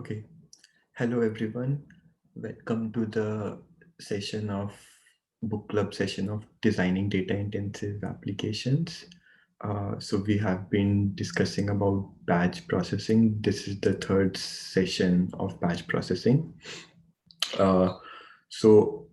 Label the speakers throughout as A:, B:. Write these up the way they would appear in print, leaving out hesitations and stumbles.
A: Okay. Hello, everyone. Welcome to the session of book club session of designing data intensive applications. So we have been discussing about batch processing. This is the third session of batch processing. Uh, so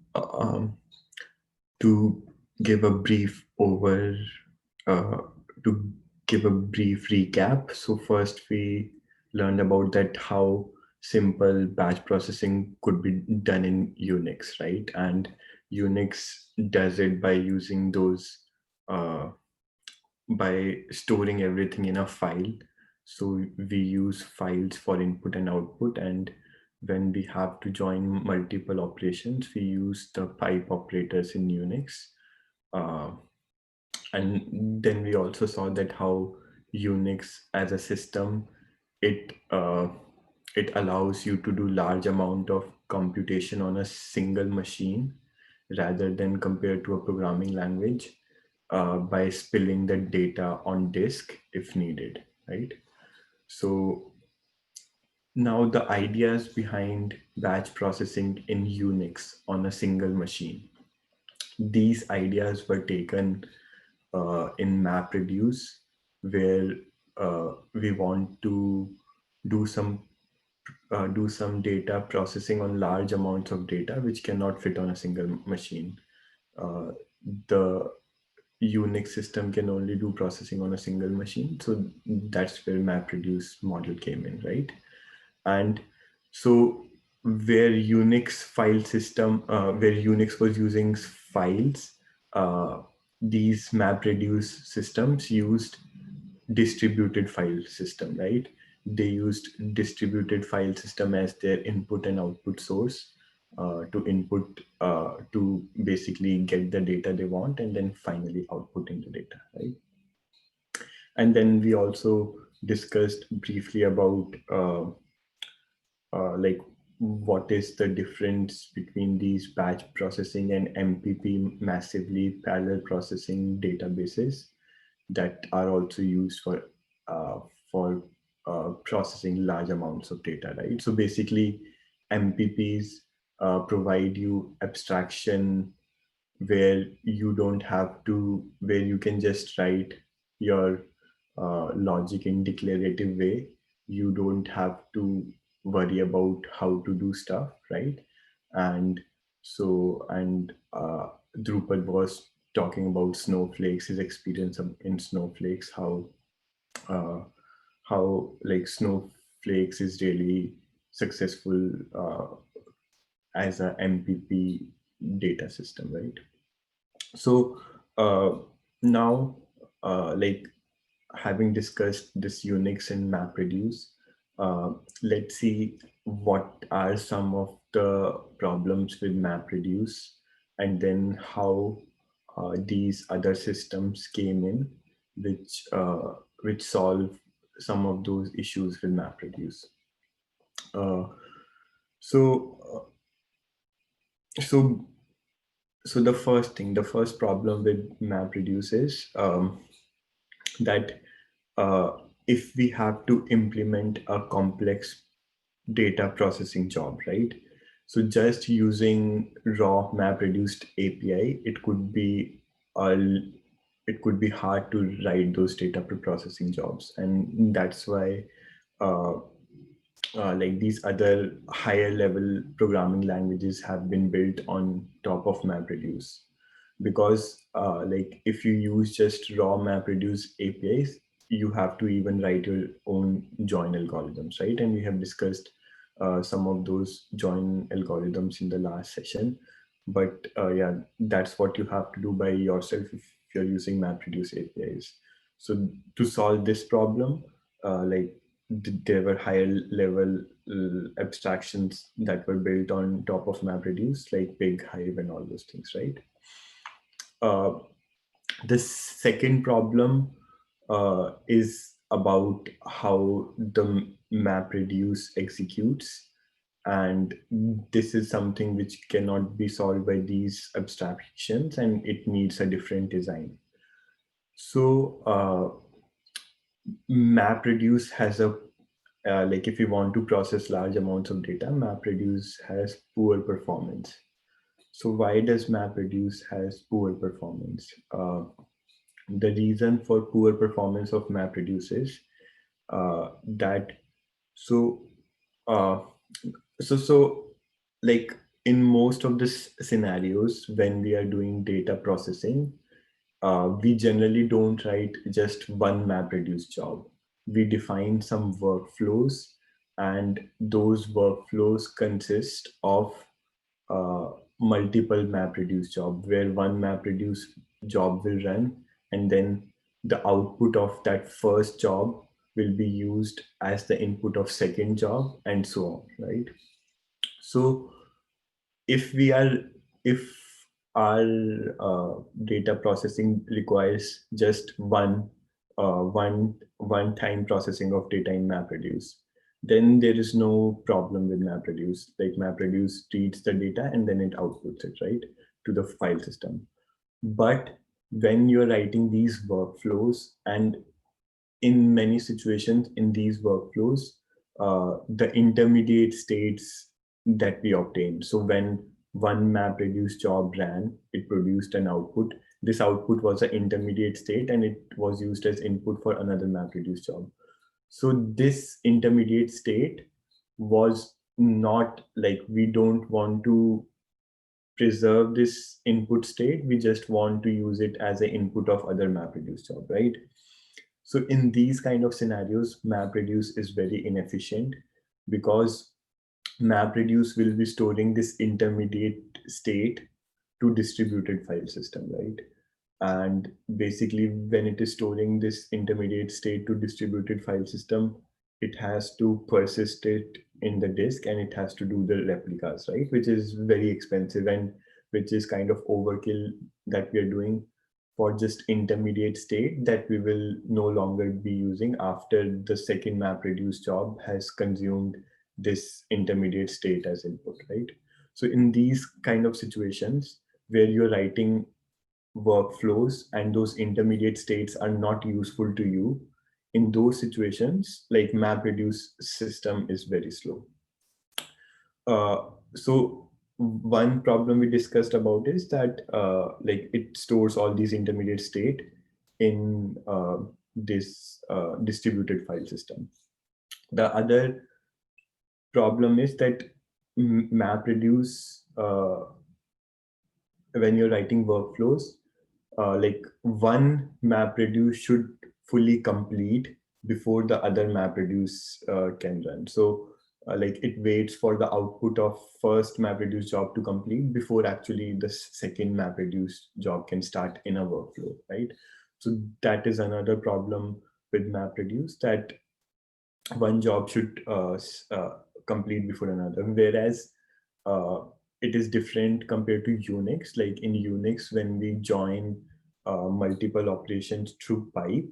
A: to give a brief uh, to give a brief recap. So first we learned about that how simple batch processing could be done in Unix, right? And Unix does it by using those uh, by storing everything in a file. So we use files for input and output, and when we have to join multiple operations, we use the pipe operators in Unix. Uh, and then we also saw that how Unix as a system, it it allows you to do large amount of computation on a single machine rather than compared to a programming language by spilling the data on disk if needed, right? So now the ideas behind batch processing in Unix on a single machine. These ideas were taken in MapReduce, where we want to do some do some data processing on large amounts of data which cannot fit on a single machine. Uh, the Unix system can only do processing on a single machine, so that's where MapReduce model came in, right? And so where Unix was using files, these MapReduce systems used distributed file system, right? They used distributed file system as their input and output source to basically get the data they want and then finally outputting the data, right? And then we also discussed briefly about like what is the difference between these batch processing and MPP massively parallel processing databases that are also used uh, for processing large amounts of data, right? So basically, MPPs provide you abstraction where you can just write your logic in declarative way. You don't have to worry about how to do stuff, right? And Drupal was talking about snowflakes, his experience in snowflakes, uh, how like snowflakes is really successful as a MPP data system, right? So uh, now, like having discussed this Unix and MapReduce, let's see what are some of the problems with MapReduce, and then how these other systems came in, which solve some of those issues with MapReduce. Uh, so, so so the first problem with MapReduce is that uh, if we have to implement a complex data processing job, right? So just using raw MapReduced API, uh, it could be hard to write those data processing jobs, and that's why uh, like these other higher level programming languages have been built on top of MapReduce, because like if you use just raw MapReduce APIs, you have to even write your own join algorithms, right? And we have discussed some of those join algorithms in the last session. But yeah, that's what you have to do by yourself if you're using MapReduce APIs. So to solve this problem, like there were higher level abstractions that were built on top of MapReduce, like Big Hive and all those things, right? Uh, the second problem is about how the MapReduce executes. And this is something which cannot be solved by these abstractions, and it needs a different design. So MapReduce has a like if you want to process large amounts of data, MapReduce has poor performance. So why does MapReduce has poor performance? The reason for poor performance of MapReduce is that so uh, so like in most of the scenarios when we are doing data processing, we generally don't write just one MapReduce job. We define some workflows, and those workflows consist of uh, multiple MapReduce job, where one MapReduce job will run, and then the output of that first job will be used as the input of second job, and so on, right? So if we are if our data processing requires just one time processing of data in MapReduce, then there is no problem with MapReduce. Like MapReduce reads the data and then it outputs it, right, to the file system. But when you're writing these workflows, and in many situations in these workflows, the intermediate states that we obtain. So when one MapReduce job ran, it produced an output. This output was an intermediate state and it was used as input for another MapReduce job. So this intermediate state was not like, we don't want to preserve this input state. We just want to use it as an input of other MapReduce job, right? So in these kind of scenarios, MapReduce is very inefficient because MapReduce will be storing this intermediate state to distributed file system, right? And basically, when it is storing this intermediate state to distributed file system, it has to persist it in the disk and it has to do the replicas, right? Which is very expensive and which is kind of overkill that we are doing for just intermediate state that we will no longer be using after the second MapReduce job has consumed this intermediate state as input, right? So in these kind of situations where you're writing workflows and those intermediate states are not useful to you, in those situations, like MapReduce system is very slow. So one problem we discussed about is that like it stores all these intermediate state in this distributed file system. The other problem is that MapReduce, when you're writing workflows, like one MapReduce should fully complete before the other MapReduce can run. So like it waits for the output of first MapReduce job to complete before actually the second MapReduce job can start in a workflow, right? So that is another problem with MapReduce, that one job should complete before another. Whereas uh, it is different compared to Unix. Like in Unix, when we join multiple operations through pipe,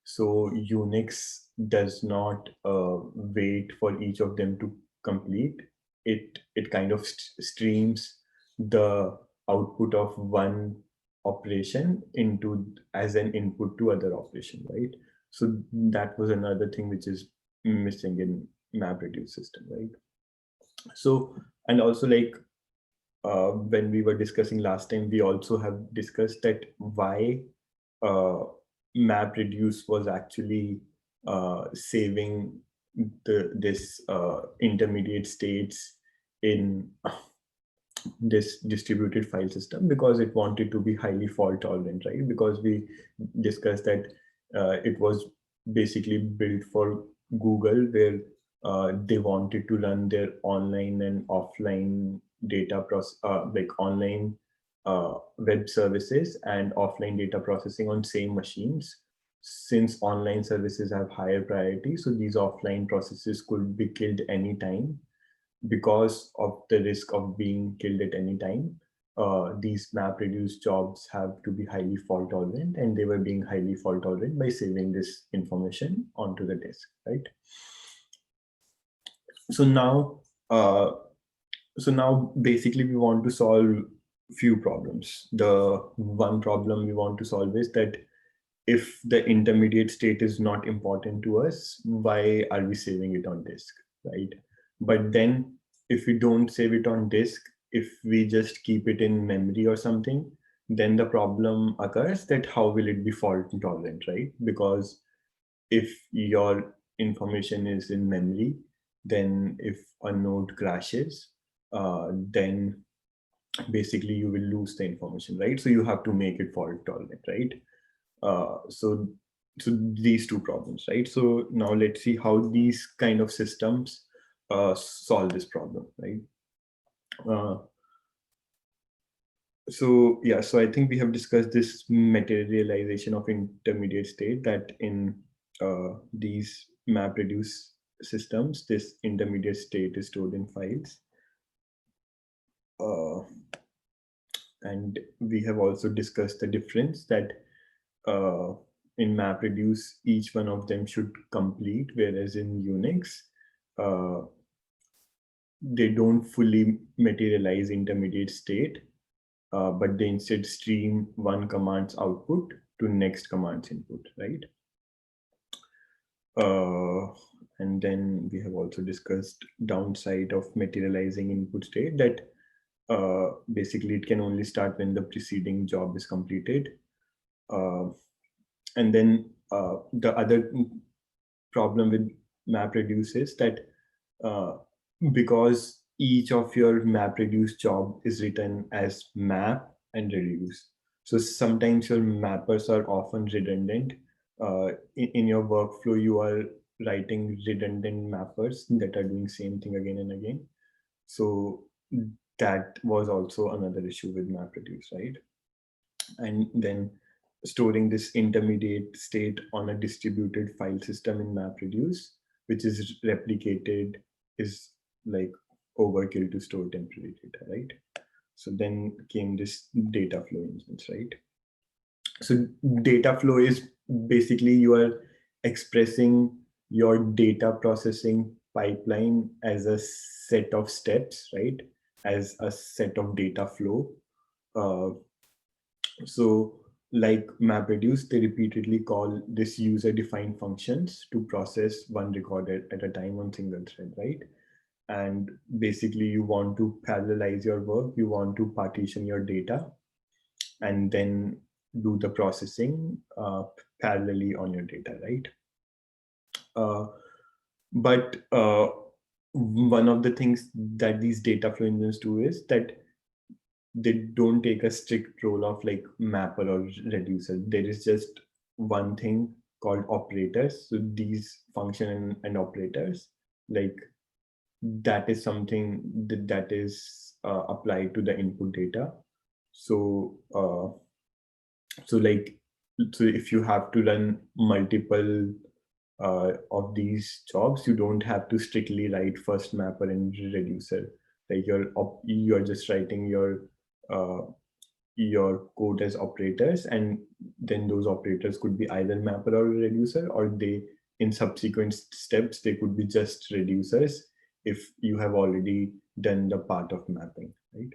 A: so Unix does not wait for each of them to complete. It kind of streams the output of one operation into as an input to other operation, right? So that was another thing which is missing in MapReduce system, right? So, and also like when we were discussing last time, we also have discussed that why uh, MapReduce was actually saving this intermediate states in this distributed file system, because it wanted to be highly fault tolerant, right? Because we discussed that it was basically built for Google, where they wanted to run their online and offline data process, like online web services and offline data processing on same machines. Since online services have higher priority, so these offline processes could be killed anytime. Because of the risk of being killed at any time, these MapReduce jobs have to be highly fault tolerant, and they were being highly fault tolerant by saving this information onto the disk, right? So now, uh, basically we want to solve few problems. The one problem we want to solve is that if the intermediate state is not important to us, why are we saving it on disk, right? But then if we don't save it on disk, if we just keep it in memory or something, then the problem occurs that how will it be fault tolerant, right? Because if your information is in memory, then if a node crashes, then basically you will lose the information, right? So you have to make it fault tolerant, right? So these two problems, right? So now let's see how these kind of systems solve this problem, right? Uh, so yeah, so I think we have discussed this materialization of intermediate state, that in these MapReduce systems, this intermediate state is stored in files. Uh, and we have also discussed the difference that uh, in MapReduce, each one of them should complete, whereas in Unix, uh, they don't fully materialize intermediate state, but they instead stream one command's output to next command's input, right? And then we have also discussed downside of materializing input state, that basically it can only start when the preceding job is completed. And then the other problem with MapReduce is that uh, because each of your MapReduce job is written as map and reduce, so sometimes your mappers are often redundant. In your workflow, you are writing redundant mappers that are doing same thing again and again. So that was also another issue with MapReduce, right? And then storing this intermediate state on a distributed file system in MapReduce, which is replicated, is like overkill to store temporary data, right? So then came this data flow instance, right? So data flow is basically you are expressing your data processing pipeline as a set of steps, right? As a set of data flow. Uh, so like MapReduce, they repeatedly call this user-defined functions to process one record at a time on single thread, right? And basically you want to parallelize your work, you want to partition your data, and then do the processing parallelly on your data, right? Uh, but one of the things that these data flow engines do is that they don't take a strict role of like mapper or reducer. There is just one thing called operators. So these function and operators, like that is something that is applied to the input data. So like so if you have to run multiple of these jobs, you don't have to strictly write first mapper and reducer. Like you're just writing uh, your code as operators, and then those operators could be either mapper or reducer, or they in subsequent steps they could be just reducers if you have already done the part of mapping, right?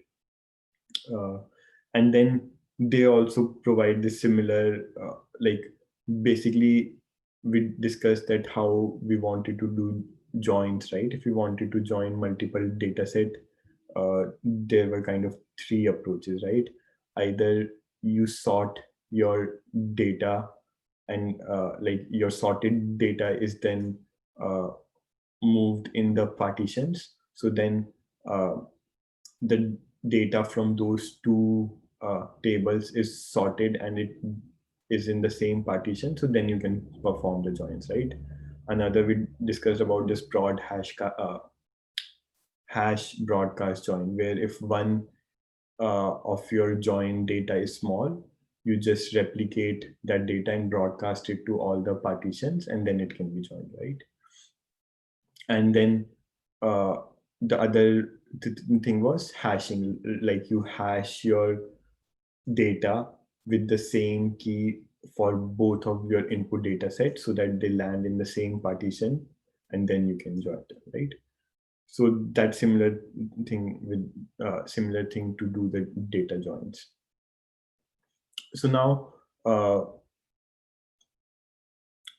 A: And then they also provide this similar like basically we discussed that how we wanted to do joins, right? If we wanted to join multiple data set, there were kind of three approaches, right? Either you sort your data, and like your sorted data is then uh, moved in the partitions. So then uh, the data from those two tables is sorted and it is in the same partition. So then you can perform the joins, right? Another, we discussed about this broad hash broadcast join, where if one of your join data is small, you just replicate that data and broadcast it to all the partitions, and then it can be joined, right? And then uh, the other thing was hashing, like you hash your data with the same key for both of your input data sets so that they land in the same partition, and then you can join them, right? So that similar thing to do the data joins. So now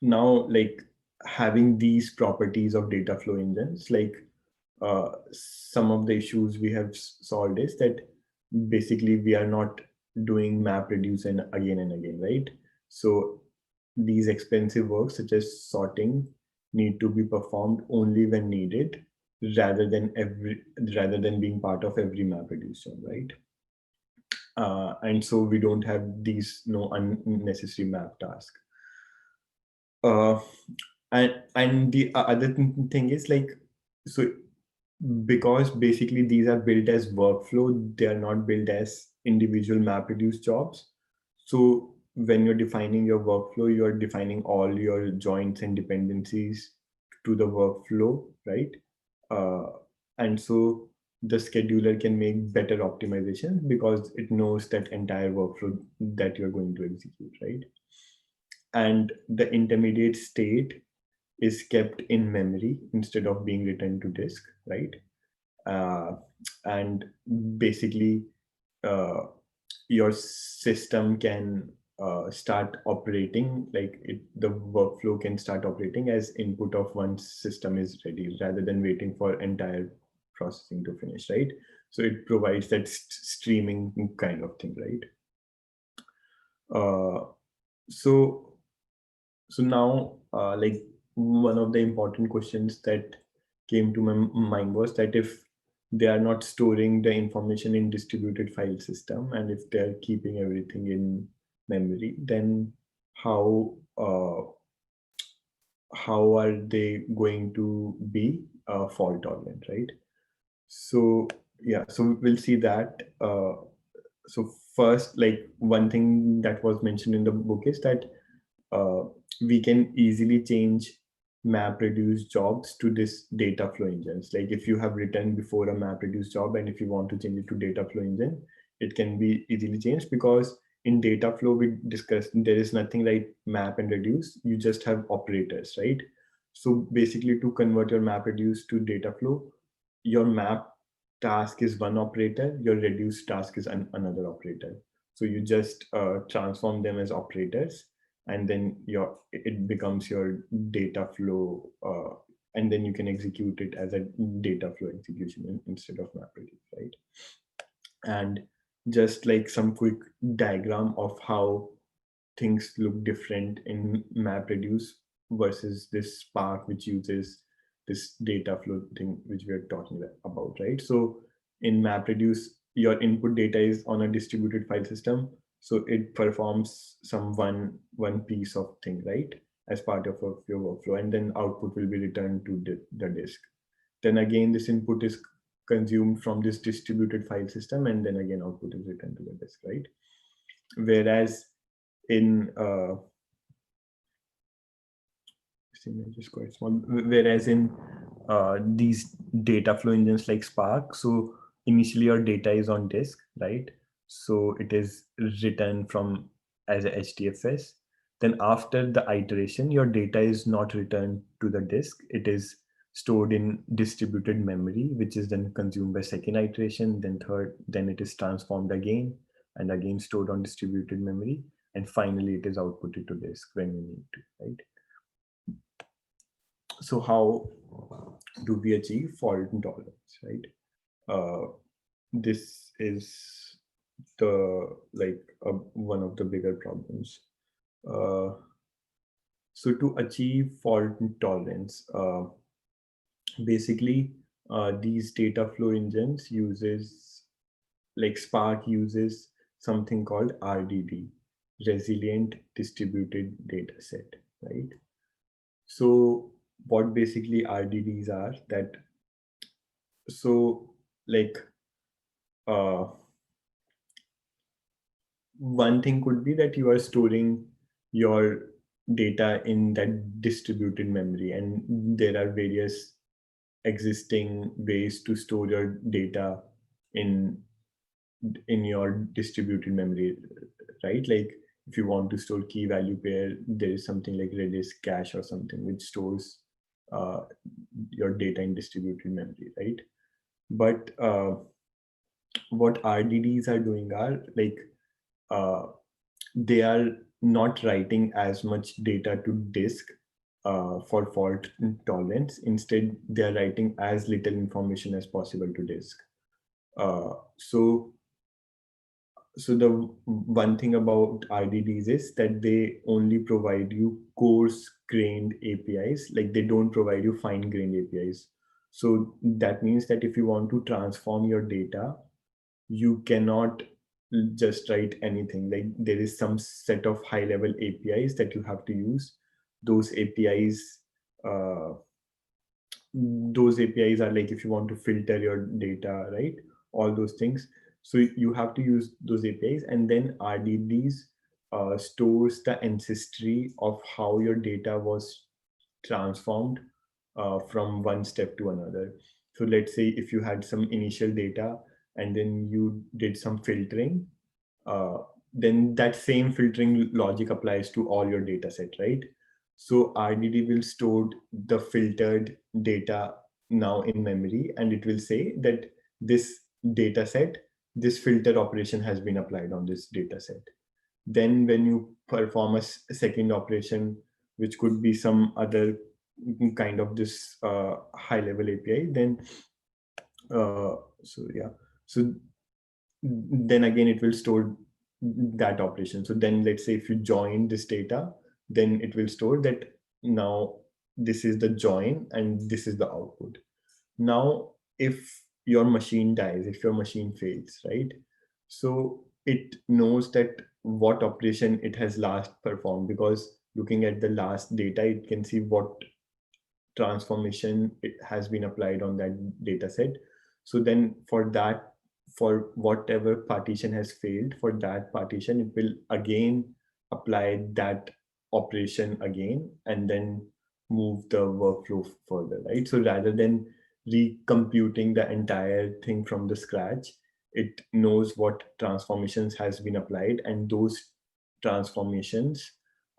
A: now, like, having these properties of data flow engines, like, some of the issues we have solved is that basically we are not doing map reduce and again, right? So these expensive works such as sorting need to be performed only when needed, rather than every rather than being part of every map reduce job, right? And so we don't have these no unnecessary map task. uh, and the other thing is, like, so because basically these are built as workflow, they are not built as individual map reduce jobs. So when you're defining your workflow, you're defining all your joints and dependencies to the workflow, right? uh, and so the scheduler can make better optimization because it knows that entire workflow that you're going to execute, right? And the intermediate state is kept in memory instead of being written to disk, right? uh, and basically, uh, your system can start operating, like the workflow can start operating as input of once system is ready, rather than waiting for entire processing to finish, right? So it provides that streaming kind of thing, right? uh, so so now, like, one of the important questions that came to my mind was that if they are not storing the information in distributed file system, and if they are keeping everything in memory, then how how are they going to be fault tolerant, right? So yeah, so we'll see that. So first, like, one thing that was mentioned in the book is that uh, we can easily change map reduce jobs to this data flow engines. Like, if you have written before a map reduce job and if you want to change it to data flow engine, it can be easily changed, because in data flow we discussed there is nothing like map and reduce, you just have operators, right? So basically, to convert your map reduce to data flow, your map task is one operator, your reduce task is another operator. So you just transform them as operators, and then it becomes your data flow, and then you can execute it as a data flow execution instead of MapReduce, right? And just like some quick diagram of how things look different in MapReduce versus this Spark, which uses this data flow thing which we are talking about, right? So in MapReduce, your input data is on a distributed file system, so it performs some one piece of thing, right, as part of your workflow, and then output will be returned to the disk. Then again, this input is consumed from this distributed file system, and then again output is returned to the disk, right? Whereas in this image is quite small. Whereas in these data flow engines like Spark, so initially your data is on disk, right? So it is written from as a HDFS. Then after the iteration, your data is not returned to the disk. It is stored in distributed memory, which is then consumed by second iteration, then third, then it is transformed again and again stored on distributed memory. And finally, it is outputted to disk when you need to, right? So how do we achieve fault intolerance, right? This is the like one of the bigger problems. uh, so to achieve fault intolerance, basically, these data flow engines uses, like Spark uses something called RDD, resilient distributed data set, right? So what basically RDDs are, that, so, like, uh, one thing could be that you are storing your data in that distributed memory, and there are various existing ways to store your data in your distributed memory, right? Like, if you want to store key value pair, there is something like Redis cache or something which stores uh, your data in distributed memory, right? But what RDDs are doing are, like, uh, they are not writing as much data to disk for fault tolerance. Instead, they are writing as little information as possible to disk. So the one thing about RDDs is that they only provide you coarse-grained APIs, like they don't provide you fine-grained APIs. So that means that if you want to transform your data, you cannot just write anything. Like there is some set of high-level APIs that you have to use. Those APIs, uh, those APIs are like if you want to filter your data, right? All those things. So you have to use those APIs, and then RDDs stores the ancestry of how your data was transformed from one step to another. So let's say if you had some initial data and then you did some filtering, uh, then that same filtering logic applies to all your data set, right? So RDD will store the filtered data now in memory, and it will say that this data set, this filter operation has been applied on this data set. Then when you perform a second operation, which could be some other kind of this high level API, then so yeah, so then again it will store that operation. So then let's say if you join this data, then it will store that now this is the join and this is the output. Now if your machine dies, if your machine fails, right, so it knows that what operation it has last performed, because looking at the last data it can see what transformation it has been applied on that data set. So then for that, for whatever partition has failed, for that partition it will again apply that operation again and then move the workflow further, right? So rather than recomputing the entire thing from the scratch, it knows what transformations has been applied, and those transformations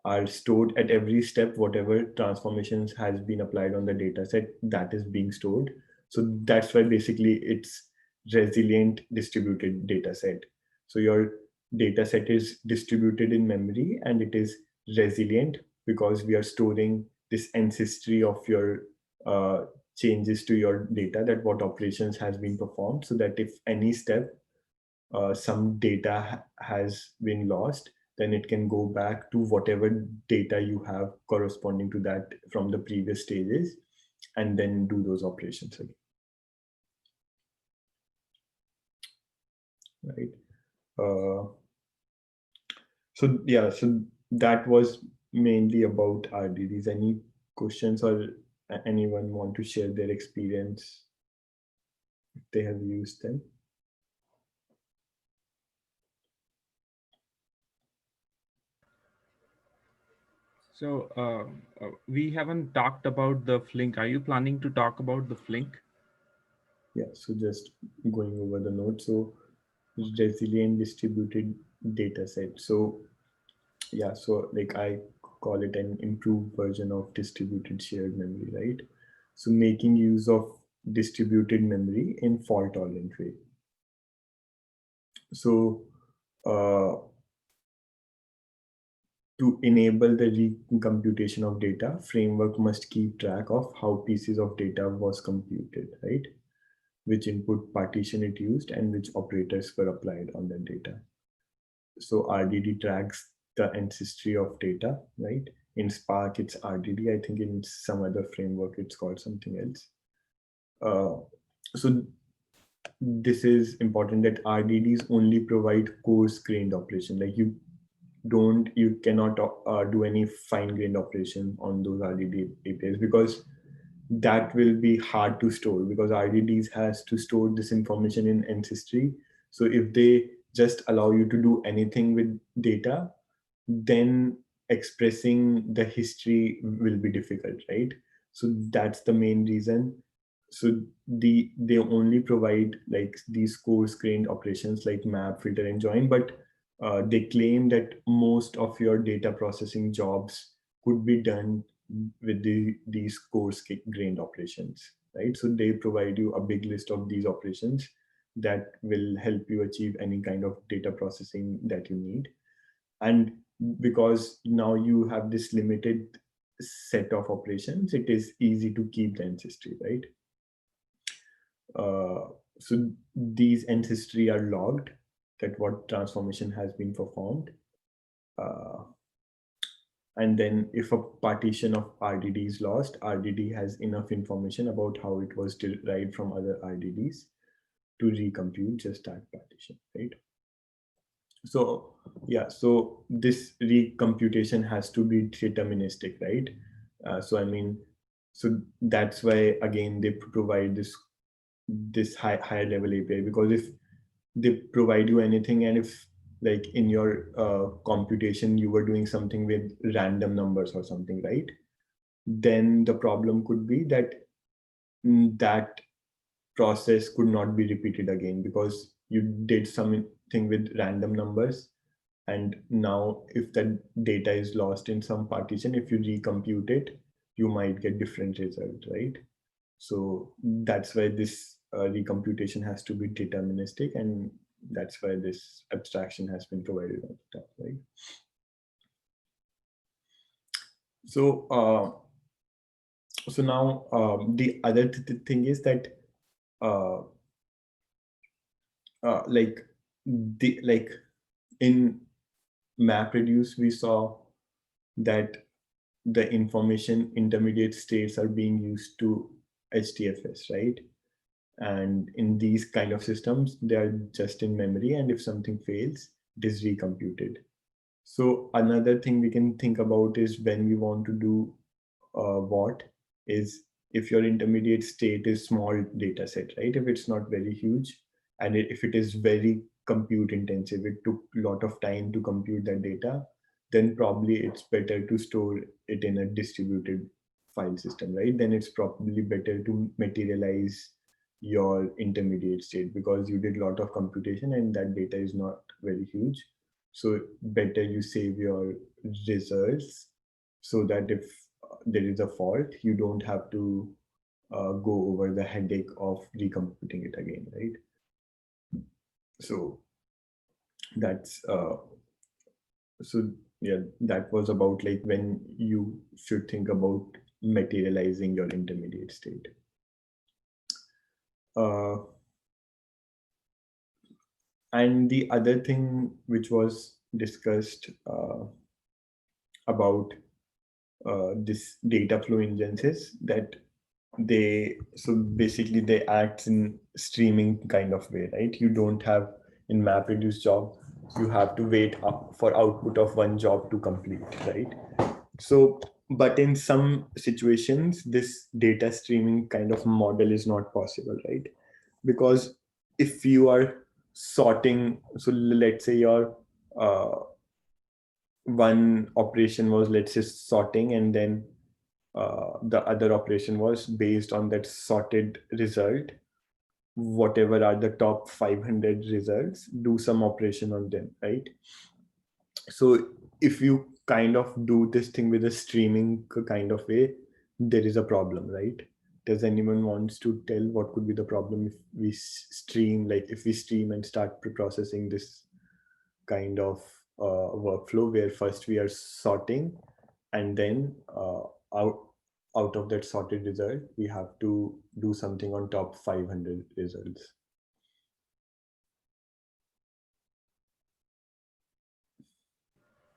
A: are stored at every step. Whatever transformations has been applied on the data set, that is being stored. So that's why basically it's resilient distributed data set. So your data set is distributed in memory and it is resilient because we are storing this ancestry of your uh, changes to your data, that what operations has been performed, so that if any step some data has been lost, then it can go back to whatever data you have corresponding to that from the previous stages and then do those operations again. Right. So yeah, so that was mainly about RDDs. Any questions, or anyone want to share their experience if they have used them?
B: So we haven't talked about the Flink. Are you planning to talk about the Flink?
A: Yeah, so just going over the notes. So resilient distributed data set. So yeah, so like I call it an improved version of distributed shared memory, right? So making use of distributed memory in fault tolerant way. So uh, to enable the recomputation of data, framework must keep track of how pieces of data was computed, right? Which input partition it used and which operators were applied on that data. So RDD tracks the ancestry of data, right? In Spark, it's RDD. I think in some other framework, it's called something else. Uh, so this is important that RDDs only provide coarse-grained operation. Like you cannot do any fine-grained operation on those RDD APIs, because that will be hard to store, because RDDs has to store this information in ancestry. So if they just allow you to do anything with data, then expressing the history will be difficult, right? So that's the main reason. So they only provide like these coarse-grained operations like map, filter, and join, but they claim that most of your data processing jobs could be done with these coarse-grained operations, right? So they provide you a big list of these operations that will help you achieve any kind of data processing that you need. And because now you have this limited set of operations, it is easy to keep the ancestry, right? So these ancestry are logged, that what transformation has been performed. Uh, and then if a partition of RDD is lost, RDD has enough information about how it was derived from other RDDs to recompute just that partition, right? So yeah, so this recomputation has to be deterministic, right? So I mean, so that's why again they provide this higher level API, because if they provide you anything, and if like in your computation you were doing something with random numbers or something, right? Then the problem could be that that process could not be repeated again, because you did something with random numbers, and now if that data is lost in some partition, if you recompute it, you might get different result, right? So that's why this recomputation has to be deterministic, and that's why this abstraction has been provided on the top, right? So so now the other thing is that uh, like the like in MapReduce we saw that the information intermediate states are being used to HDFS, right? And in these kind of systems, they are just in memory, and if something fails, it is recomputed. So another thing we can think about is when we want to do what is, if your intermediate state is small data set, right? If it's not very huge, and if it is very compute intensive, it took a lot of time to compute that data, then probably it's better to store it in a distributed file system, right? Then it's probably better to materialize your intermediate state, because you did a lot of computation and that data is not very huge. So better you save your results, so that if there is a fault, you don't have to go over the headache of recomputing it again, right? So that's so yeah, that was about like when you should think about materializing your intermediate state. uh, and the other thing which was discussed about this data flow engines is that they, so basically they act in streaming kind of way, right? You don't have, in MapReduce job, you have to wait up for output of one job to complete, right? So but in some situations this data streaming kind of model is not possible, right? Because if you are sorting, so let's say your uh, one operation was, let's say, sorting, and then the other operation was based on that sorted result, whatever are the top 500 results, do some operation on them, right? So if you kind of do this thing with a streaming kind of way, there is a problem, right? Does anyone wants to tell what could be the problem if we stream, like if we stream and start processing this kind of workflow, where first we are sorting, and then out out of that sorted result we have to do something on top 500 results.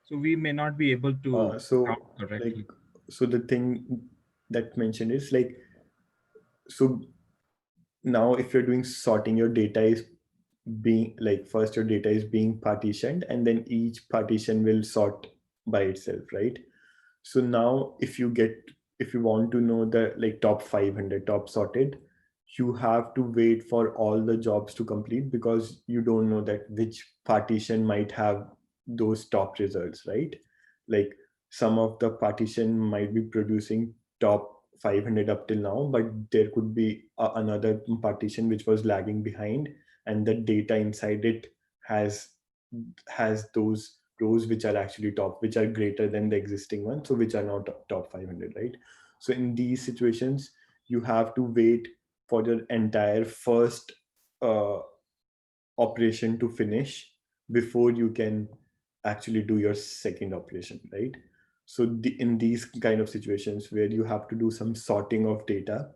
B: So we may not be able to count
A: So like,
B: correctly.
A: so the thing that mentioned is like, so now if you're doing sorting, your data is being like, first your data is being partitioned, and then each partition will sort by itself, right? So now if you want to know the like top 500 top sorted, you have to wait for all the jobs to complete, because you don't know that which partition might have those top results, right? Like some of the partition might be producing top 500 up till now, but there could be another partition which was lagging behind, and the data inside it has those rows which are actually top, which are greater than the existing one, so which are now top 500, right? So in these situations you have to wait for your entire first uh, operation to finish before you can actually do your second operation, right? So in these kind of situations where you have to do some sorting of data,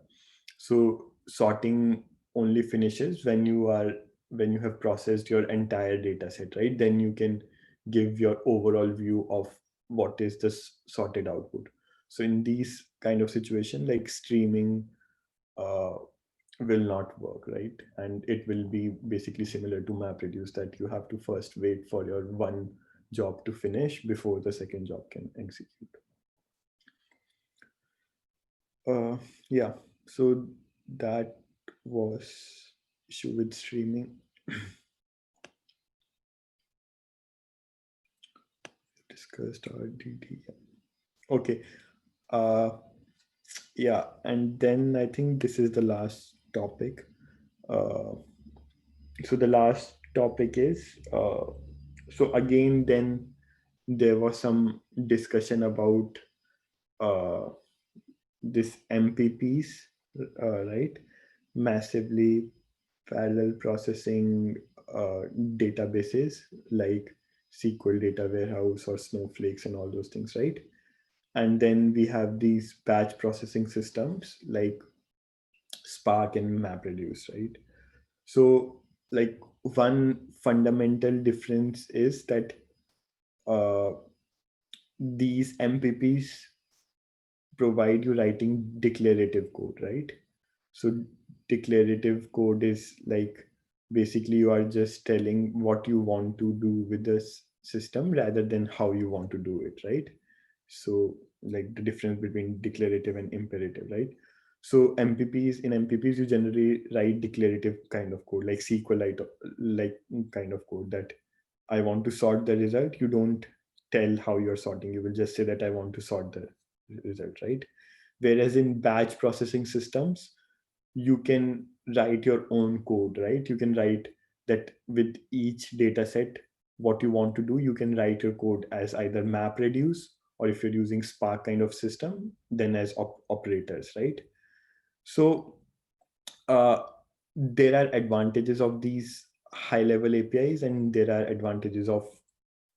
A: so sorting only finishes when you have processed your entire data set, right? Then you can give your overall view of what is this sorted output. So in these kind of situation, like streaming uh, will not work, right? And it will be basically similar to MapReduce, that you have to first wait for your one job to finish before the second job can execute. Uh, yeah, so that was issue with streaming. Discussed RDD. Okay. Uh, yeah, and then I think this is the last topic. Uh, so the last topic is so again then there was some discussion about uh, this MPPs, right? Massively parallel processing databases like SQL data warehouse or Snowflakes and all those things, right? And then we have these batch processing systems like Spark and MapReduce, right? So, like, one fundamental difference is that uh, these MPPs provide you writing declarative code, right? So declarative code is like basically you are just telling what you want to do with this system rather than how you want to do it, right? So like the difference between declarative and imperative, right? So MPPs you generally write declarative kind of code like SQLite like kind of code that I want to sort the result. You don't tell how you're sorting. You will just say that I want to sort the result, right? Whereas in batch processing systems, you can write your own code, right? You can write that with each data set, what you want to do, you can write your code as either MapReduce, or if you're using Spark kind of system, then as operators, right? So uh, there are advantages of these high level APIs, and there are advantages of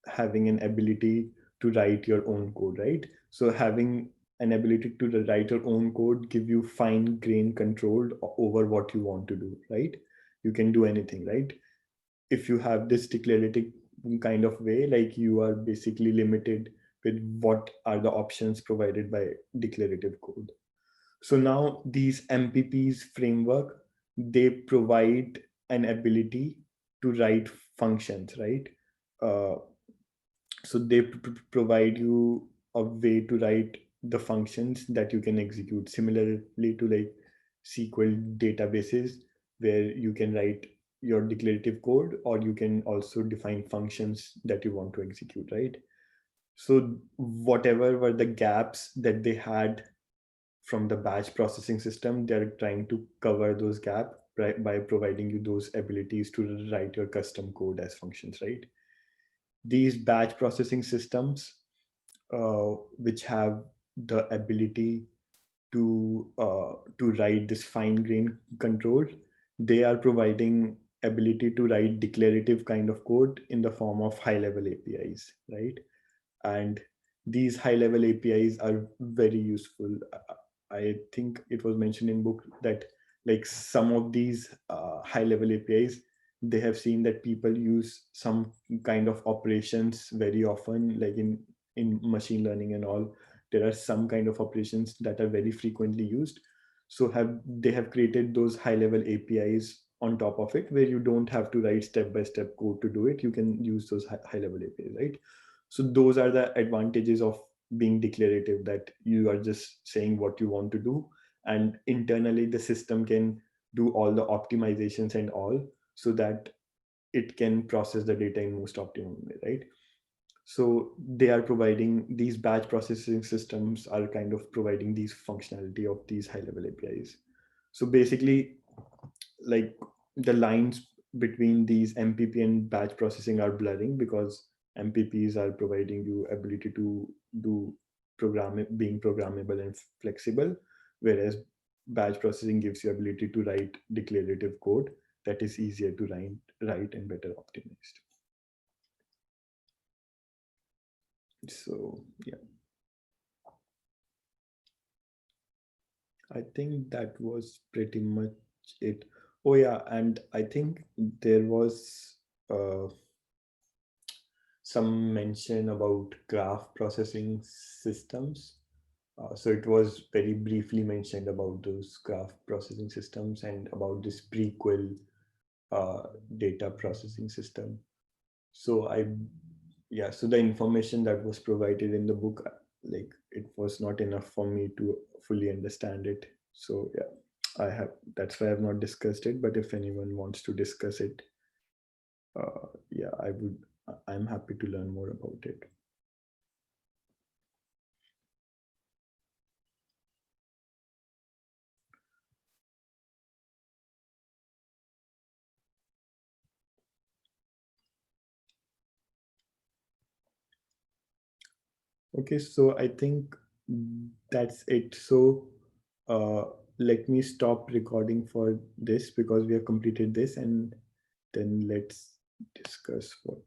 A: having an ability to write your own code, right? So having an ability to write your own code give you fine grain control over what you want to do, right? You can do anything, right? If you have this declarative kind of way, like you are basically limited with what are the options provided by declarative code. So now these MPPs framework, they provide an ability to write functions, right? uh, so they provide you a way to write the functions that you can execute similarly to like SQL databases, where you can write your declarative code, or you can also define functions that you want to execute, right? So whatever were the gaps that they had from the batch processing system, they're trying to cover those gaps by providing you those abilities to write your custom code as functions, right? These batch processing systems, which have the ability to write this fine grained control, they are providing ability to write declarative kind of code in the form of high level APIs, right? And these high level APIs are very useful. I think it was mentioned in book that like some of these high level APIs, they have seen that people use some kind of operations very often, like in machine learning and all. There are some kind of operations that are very frequently used. So have they have created those high level APIs on top of it, where you don't have to write step by step code to do it. You can use those high level APIs, right? So those are the advantages of being declarative, that you are just saying what you want to do, and internally the system can do all the optimizations and all, so that it can process the data in most optimum way, right? So they are providing these batch processing systems are kind of providing these functionality of these high level APIs. So basically, like the lines between these MPP and batch processing are blurring, because MPPs are providing you ability to do being programmable and flexible, whereas batch processing gives you ability to write declarative code that is easier to write and better optimized. So yeah, I think that was pretty much it. Oh yeah, and I think there was uh, some mention about graph processing systems. So it was very briefly mentioned about those graph processing systems and about this prequel uh, data processing system. So yeah, so the information that was provided in the book, like it was not enough for me to fully understand it. So yeah, that's why I've not discussed it. But if anyone wants to discuss it, yeah, I'm happy to learn more about it. Okay, so I think that's it. So uh, let me stop recording for this because we have completed this, and then let's discuss what